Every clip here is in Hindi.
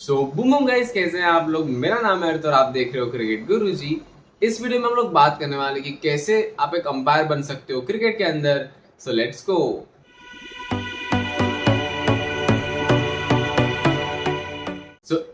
सो बूम गाइस, कैसे हैं आप लोग। मेरा नाम है अर्थ और आप देख रहे हो क्रिकेट गुरुजी। इस वीडियो में हम लोग बात करने वाले कि कैसे आप एक अंपायर बन सकते हो क्रिकेट के अंदर। So let's go.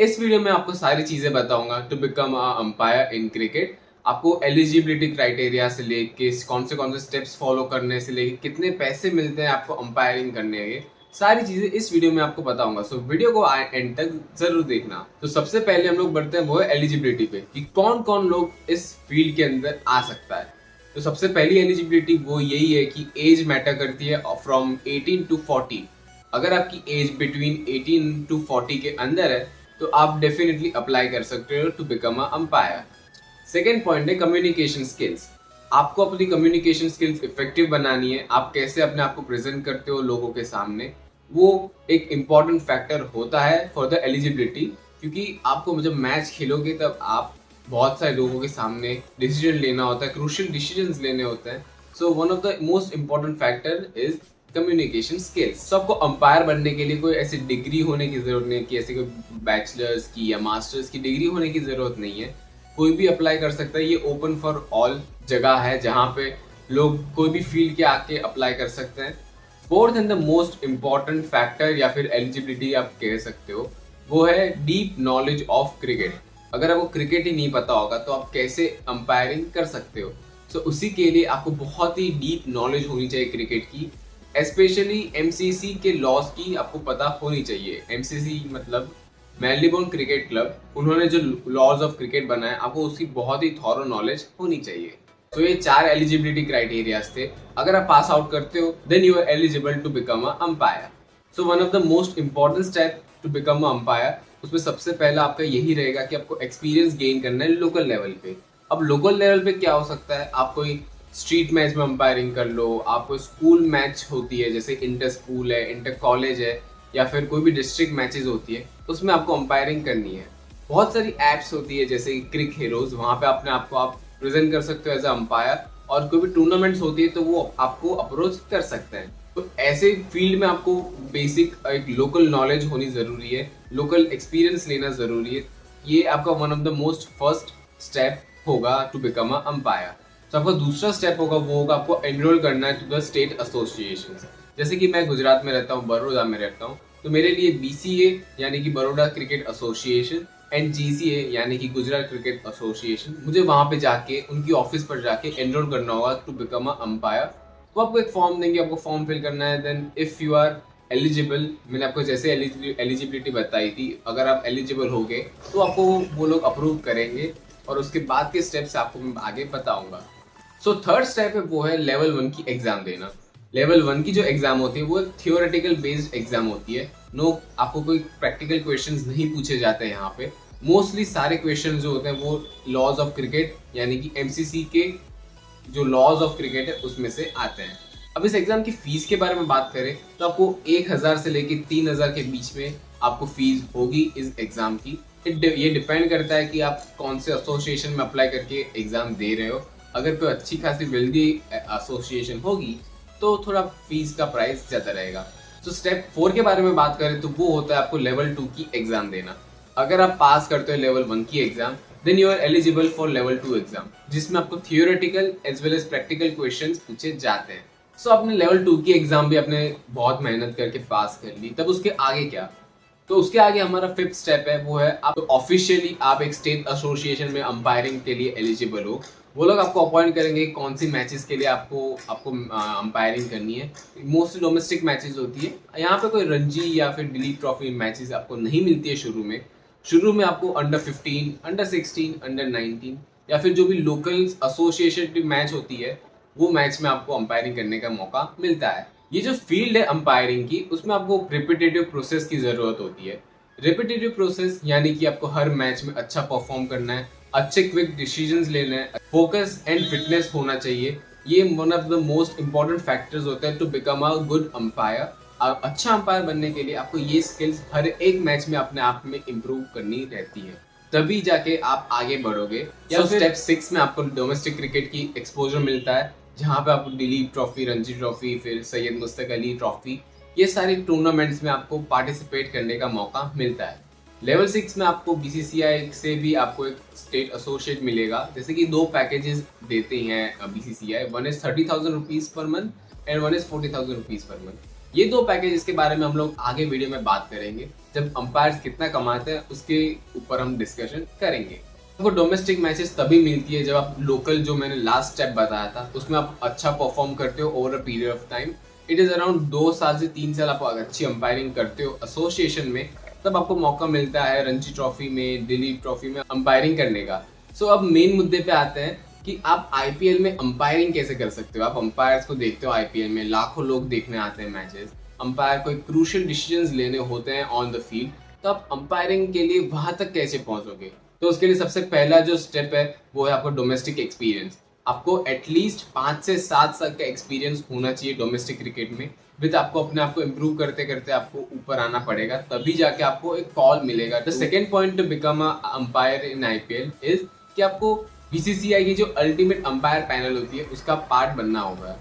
इस वीडियो में आपको सारी चीजें बताऊंगा to become a umpire in cricket. आपको एलिजिबिलिटी क्राइटेरिया से लेके कौन से स्टेप्स फॉलो करने से लेके कितने पैसे मिलते हैं आपको अंपायरिंग करने के, सारी चीजें इस वीडियो में आपको बताऊंगा। सो वीडियो को एंड तक जरूर देखना। तो सबसे पहले हम लोग बढ़ते हैं वो है एलिजिबिलिटी पे कि कौन कौन लोग इस फील्ड के अंदर आ सकता है। तो सबसे पहली एलिजिबिलिटी वो यही है कि एज मैटर करती है फ्रॉम 18 टू 40। अगर आपकी एज बिटवीन 18 टू 40 के अंदर है तो आप डेफिनेटली अप्लाई कर सकते हो to become a umpire. Second point है कम्युनिकेशन स्किल्स। आपको अपनी कम्युनिकेशन स्किल्स इफेक्टिव बनानी है। आप कैसे अपने आप को प्रेजेंट करते हो लोगों के सामने, वो एक इम्पॉर्टेंट फैक्टर होता है फॉर द एलिजिबिलिटी। क्योंकि आपको जब मैच खेलोगे तब आप बहुत सारे लोगों के सामने डिसीजन लेना होता है, क्रूशियल डिसीजंस लेने होते हैं। सो one of the most important factor is communication skills. सबको अंपायर बनने के लिए कोई ऐसी डिग्री होने की जरूरत नहीं है कि ऐसी कोई बैचलर्स की या मास्टर्स की डिग्री होने की जरूरत नहीं है। कोई भी अप्लाई कर सकता है। ये ओपन फॉर ऑल जगह है जहाँ पे लोग कोई भी फील्ड के आके अप्लाई कर सकते हैं। Fourth and the most important factor या फिर एलिजिबिलिटी आप कह सकते हो, वो है डीप नॉलेज ऑफ क्रिकेट। अगर आपको क्रिकेट ही नहीं पता होगा तो आप कैसे अंपायरिंग कर सकते हो। सो उसी के लिए आपको बहुत ही डीप नॉलेज होनी चाहिए क्रिकेट की। स्पेशली एमसीसी के लॉज की आपको पता होनी चाहिए। एमसीसी मतलब मेलबोर्न क्रिकेट क्लब, उन्होंने जो लॉज ऑफ क्रिकेट बनाए, आपको उसकी बहुत ही थॉरो नॉलेज होनी चाहिए। तो ये 4 एलिजिबिलिटी क्राइटेरियाज थे। अगर आप पास आउट करते हो then you are eligible to become a umpire. So one of the most important step to become a umpire, उसमें सबसे पहला आपका यही रहेगा कि आपको एक्सपीरियंस गेन करना है लोकल लेवल पे। अब लोकल लेवल पे क्या हो सकता है, आप कोई स्ट्रीट मैच में अंपायरिंग कर लो, आपको स्कूल मैच होती है जैसे इंटर स्कूल है, इंटर कॉलेज है, या फिर कोई भी डिस्ट्रिक्ट मैचेस होती है, उसमें आपको अंपायरिंग करनी है। बहुत सारी एप्स होती है जैसे क्रिक हीरोज, वहाँ पे अपने आप को आप प्रेजेंट कर सकते हो एज अ अंपायर। और कोई भी टूर्नामेंट्स होती है तो वो आपको अप्रोच कर सकते हैं। तो ऐसे फील्ड में आपको बेसिक एक लोकल नॉलेज होनी जरूरी है, लोकल एक्सपीरियंस लेना जरूरी है। ये आपका one of the most first step होगा टू बिकम अ अंपायर। तो आपका दूसरा स्टेप होगा वो होगा आपको एनरोल करना है टू द स्टेट एसोसिएशन। जैसे कि मैं गुजरात में रहता हूँ, बड़ौदा में रहता हूँ, तो मेरे लिए BCA यानी कि Baroda cricket association and GCA यानी कि गुजरात क्रिकेट एसोसिएशन, मुझे वहाँ पे जाके उनकी ऑफिस पर जाके एनरोल करना होगा टू बिकम अ अंपायर। तो आपको एक फॉर्म देंगे, आपको फॉर्म फिल करना है। Then if you are eligible, मैंने आपको जैसे एलिजिबिलिटी बताई थी, अगर आप एलिजिबल हो गए तो आपको वो लोग अप्रूव करेंगे और उसके बाद के स्टेप्स आपको मैं आगे बताऊंगा। सो थर्ड स्टेप है वो है लेवल 1 की एग्जाम देना। लेवल 1 की जो एग्जाम होती है वो थियोरेटिकल बेस्ड एग्जाम होती है। आपको कोई प्रैक्टिकल क्वेश्चंस नहीं पूछे जाते हैं यहाँ पे। मोस्टली सारे क्वेश्चन जो होते हैं वो लॉज ऑफ क्रिकेट यानी कि MCC के जो लॉज ऑफ क्रिकेट है उसमें से आते हैं। अब इस एग्जाम की फीस के बारे में बात करें तो आपको 1000 से लेकर 3000 के बीच में आपको फीस होगी इस एग्जाम की। ये डिपेंड करता है कि आप कौन से एसोसिएशन में अप्लाई करके एग्जाम दे रहे हो। अगर कोई अच्छी खासी वेल्दी एसोसिएशन होगी तो थोड़ा फीस का प्राइस ज्यादा रहेगा। तो स्टेप 4 के बारे में बात करें तो वो होता है आपको लेवल 2 की एग्जाम देना। अगर आप पास करते हो लेवल 1 की exam then you are eligible for level 2 exam, जिसमें आपको theoretical as well as practical questions पूछे जाते हैं। सो आपने लेवल 2 की एग्जाम भी आपने बहुत मेहनत करके पास कर ली, तब उसके आगे क्या? तो उसके आगे हमारा 5th स्टेप है वो है आप ऑफिशियली आप एक स्टेट एसोसिएशन में अंपायरिंग के लिए एलिजिबल हो। वो लोग आपको अपॉइंट करेंगे कौन सी मैचेस के लिए आपको अंपायरिंग करनी है। मोस्टली डोमेस्टिक मैचेस होती है। यहाँ पे कोई रणजी या फिर दिलीप ट्रॉफी मैचेस आपको नहीं मिलती है शुरू में आपको अंडर 15, अंडर 16, अंडर 19 या फिर जो भी लोकल एसोसिएशन मैच होती है वो मैच में आपको अंपायरिंग करने का मौका मिलता है। ये जो फील्ड है अंपायरिंग की, उसमें आपको रिपीटेटिव प्रोसेस की जरूरत होती है। रिपीटेटिव प्रोसेस यानी कि आपको हर मैच में अच्छा परफॉर्म करना है, अच्छे क्विक डिसीजंस लेने हैं, फोकस एंड फिटनेस होना चाहिए। ये one of the most important factors होते हैं to become a good umpire. अच्छा अंपायर बनने के लिए आपको ये स्किल्स हर एक मैच में अपने आप में इम्प्रूव करनी रहती है, तभी जाके आप आगे बढ़ोगे। या स्टेप 6 में आपको डोमेस्टिक क्रिकेट की एक्सपोजर मिलता है, जहाँ पे आपको दिलीप ट्रॉफी, रणजी ट्रॉफी, फिर सैयद मुश्ताक अली ट्रॉफी, ये सारी टूर्नामेंट्स में आपको पार्टिसिपेट करने का मौका मिलता है। लेवल 6 में आपको बीसीसीआई से भी आपको एक स्टेट एसोसिएट मिलेगा, जैसे कि दो पैकेजेस देते हैं BCCI, one is 30,000 rupees per month and one is 40,000 rupees per month. ये दो पैकेजेस के बारे में हम लोग आगे वीडियो में बात करेंगे, जब अंपायर्स कितना कमाते हैं उसके ऊपर हम डिस्कशन करेंगे। आपको डोमेस्टिक मैचेस तभी मिलती है जब आप लोकल, जो मैंने लास्ट स्टेप बताया था, उसमें आप अच्छा परफॉर्म करते हो over a period of time. It is around 2 साल से 3 साल आप अच्छी अंपायरिंग करते हो एसोसिएशन में, तब आपको मौका मिलता है रणजी ट्रॉफी में, दिलीप ट्रॉफी में अंपायरिंग करने का। सो अब मेन मुद्दे पे आते हैं कि आप आईपीएल में अंपायरिंग कैसे कर सकते हो। आप अंपायर्स को देखते हो आईपीएल में, लाखों लोग देखने आते हैं मैचेस। अंपायर को एक क्रूशियल डिसीजंस लेने होते हैं ऑन द फील्ड, तो आप अंपायरिंग के लिए वहां तक कैसे पहुंचोगे? तो उसके लिए सबसे पहला जो स्टेप है वो है आपको डोमेस्टिक एक्सपीरियंस। आपको एटलीस्ट 5 से 7 साल का एक्सपीरियंस होना चाहिए डोमेस्टिक क्रिकेट में। विद आपको अपने आप को इम्प्रूव करते करते आपको ऊपर आना पड़ेगा, तभी जाके आपको एक कॉल मिलेगा। The second point two become a umpire in IPL is कि आपको बीसीसीआई की जो अल्टीमेट अंपायर पैनल होती है उसका पार्ट बनना होगा।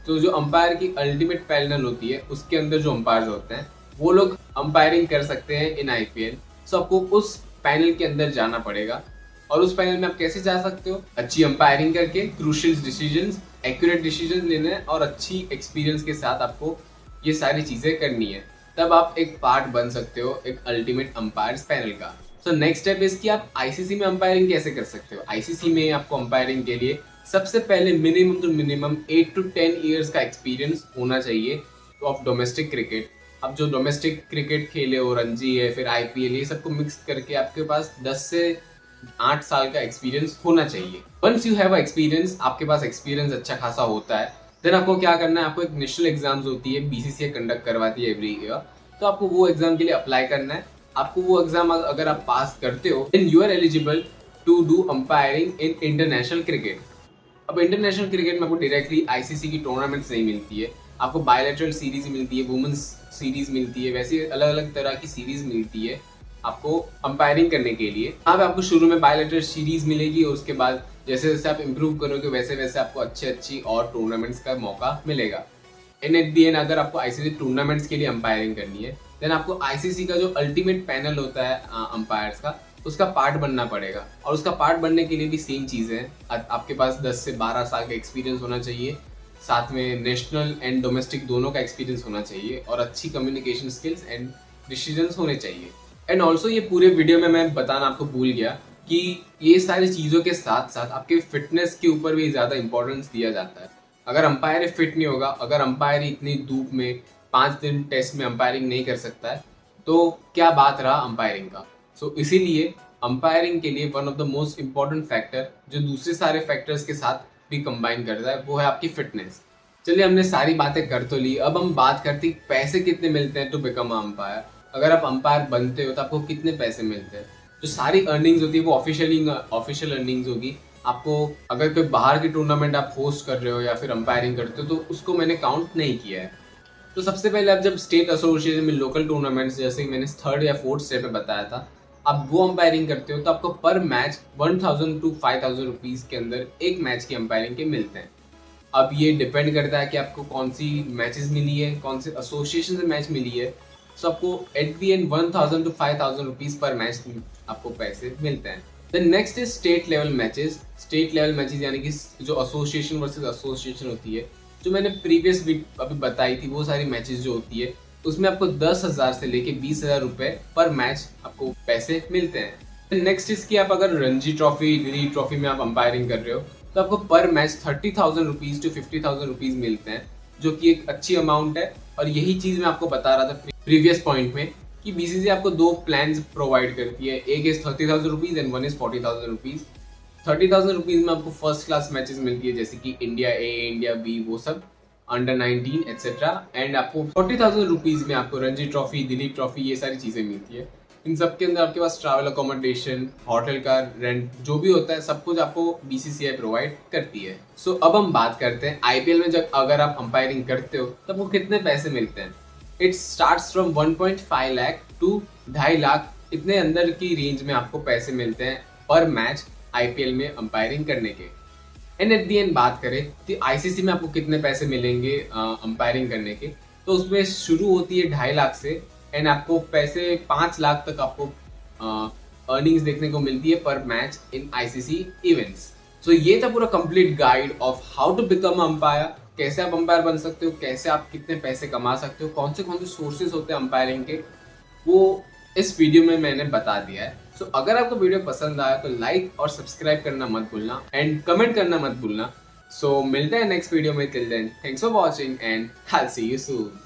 तो जो अंपायर की अल्टीमेट पैनल होती है उसके अंदर जो अंपायर होते हैं वो लोग अंपायरिंग कर सकते हैं इन आईपीएल। सो आपको उस पैनल के अंदर जाना पड़ेगा। और उस पैनल में आप कैसे जा सकते हो? अच्छी अंपायरिंग करके, क्रूशियल डिसीजंस, एक्यूरेट डिसीजन लेने और अच्छी एक्सपीरियंस के साथ आपको ये सारी चीजें करनी है, तब आप एक पार्ट बन सकते हो एक अल्टीमेट अंपायर्स पैनल का। सो नेक्स्ट स्टेप इज कि आप आईसीसी में अंपायरिंग कैसे कर सकते हो। आईसीसी में आपको अंपायरिंग के लिए सबसे पहले मिनिमम 8 to 10 ईयर्स का एक्सपीरियंस होना चाहिए ऑफ डोमेस्टिक क्रिकेट। अब जो डोमेस्टिक क्रिकेट खेले हो, रणजी है, फिर आईपीएल, ये सबको मिक्स करके आपके पास 10 से 8 साल का एक्सपीरियंस होना चाहिए। वंस यू हैव एक्सपीरियंस, आपके पास एक्सपीरियंस अच्छा खासा होता है, देन आपको क्या करना है, आपको एक नेशनल एग्जाम्स होती है, बीसीसीआई कंडक्ट करवाती है एवरी ईयर, तो आपको वो एग्जाम के लिए अप्लाई करना है। आपको वो एग्जाम अगर आप पास करते हो then you are eligible to do umpiring in international cricket. अब इंटरनेशनल क्रिकेट में आपको डायरेक्टली आईसीसी की टूर्नामेंट्स नहीं मिलती है, आपको बायलैटरल सीरीज मिलती है, वुमेन्स सीरीज मिलती है, वैसे अलग अलग तरह की सीरीज मिलती है आपको अंपायरिंग करने के लिए। यहाँ पे आपको शुरू में बायलैटरल सीरीज मिलेगी और उसके बाद जैसे जैसे आप इम्प्रूव करोगे वैसे वैसे आपको अच्छी और टूर्नामेंट्स का मौका मिलेगा। एट दी एंड अगर आपको आईसीसी टूर्नामेंट्स के लिए अंपायरिंग करनी है देन आपको आईसीसी का जो अल्टीमेट पैनल होता है अंपायर्स का, उसका पार्ट बनना पड़ेगा। और उसका पार्ट बनने के लिए भी सेम चीज़ है, आपके पास 10 से 12 साल का एक्सपीरियंस होना चाहिए, साथ में नेशनल एंड डोमेस्टिक दोनों का एक्सपीरियंस होना चाहिए और अच्छी कम्युनिकेशन स्किल्स एंड डिसीजंस होने चाहिए। एंड ऑल्सो ये पूरे वीडियो में मैं बताना आपको भूल गया कि ये सारी चीज़ों के साथ साथ आपके फिटनेस के ऊपर भी ज़्यादा इंपॉर्टेंस दिया जाता है। अगर अंपायर फिट नहीं होगा, अगर अंपायर इतनी धूप में 5 दिन टेस्ट में अंपायरिंग नहीं कर सकता है, तो क्या बात रहा अंपायरिंग का। सो इसीलिए अंपायरिंग के लिए one of the most important factor जो दूसरे सारे फैक्टर्स के साथ भी कंबाइन करता है वो है आपकी फिटनेस। चलिए, हमने सारी बातें कर तो ली, अब हम बात करते हैं पैसे कितने मिलते हैं टू बिकम अंपायर। अगर आप अंपायर बनते हो तो आपको कितने पैसे मिलते हैं। जो सारी अर्निंग्स होती है वो ऑफिशियल अर्निंग्स होगी। आपको अगर कोई बाहर की टूर्नामेंट आप होस्ट कर रहे हो या फिर अंपायरिंग करते हो तो उसको मैंने काउंट नहीं किया है। तो सबसे पहले आप जब स्टेट एसोसिएशन में लोकल टूर्नामेंट्स, जैसे मैंने 3rd या 4th स्टेप में बताया था, आप वो अंपायरिंग करते हो तो आपको पर मैच 1000 to 5000 रुपीज़ के अंदर एक मैच की अंपायरिंग के मिलते हैं। अब ये डिपेंड करता है कि आपको कौन सी मैचेस मिली है, कौन से एसोसिएशन से मैच मिली है। सो आपको at the end 1000 to 5000 rupees पर मैच आपको पैसे मिलते हैं। Then next is state level matches. State level matches यानी कि जो एसोसिएशन वर्सेस एसोसिएशन होती है, जो मैंने प्रीवियस वीक अभी बताई थी, वो सारी मैचेस जो होती है उसमें आपको 10,000 से लेके 20,000 रुपए पर मैच आपको पैसे मिलते हैं। नेक्स्ट इज कि आप अगर रणजी ट्रॉफी, दिलीप ट्रॉफी में आप अंपायरिंग कर रहे हो तो आपको पर मैच 30,000 रुपीज़ to 50,000 रुपीज़ मिलते हैं, जो कि एक अच्छी अमाउंट है। और यही चीज़ मैं आपको बता रहा था प्रीवियस पॉइंट में कि बीसीसीआई आपको 2 प्लान्स प्रोवाइड करती है, एक is 30,000 rupees and one is 40,000 rupees. 30,000 rupees में आपको फर्स्ट क्लास मैचेस मिलती है, जैसे कि इंडिया ए, इंडिया बी, वो सब अंडर 19 एक्सेट्रा। एंड आपको 40,000 रुपीज़ में आपको रणजी ट्रॉफी, दिलीप ट्रॉफी, ये सारी चीज़ें मिलती है। इन सब के अंदर आपके पास ट्रैवल अकोमोडेशन, होटल का रेंट, जो भी होता है सब कुछ आपको बीसीसीआई प्रोवाइड करती है। सो अब हम बात करते हैं आईपीएल में जब अगर आप अंपायरिंग करते हो तब वो कितने पैसे मिलते हैं। It starts from 1.5 lakh to 2.5 lakh, इतने अंदर की रेंज में आपको पैसे मिलते हैं पर मैच आईपीएल में अंपायरिंग करने के। एंड एट दी एंड बात करें तो आईसीसी में आपको कितने पैसे मिलेंगे अंपायरिंग करने के, तो उसमें शुरू होती है 2.5 लाख से एंड आपको पैसे 5 लाख तक आपको अर्निंग्स देखने को मिलती है पर match in ICC events. So ये था पूरा complete guide of how to become umpire, कैसे आप अंपायर बन सकते हो, कैसे आप कितने पैसे कमा सकते हो, कौन से सोर्सेज होते हैं अंपायरिंग के, वो इस वीडियो में मैंने बता दिया है। सो अगर आपको वीडियो पसंद आया तो लाइक और सब्सक्राइब करना मत भूलना एंड कमेंट करना मत भूलना। सो मिलते हैं नेक्स्ट वीडियो में। Till then thanks for watching and I will see you soon.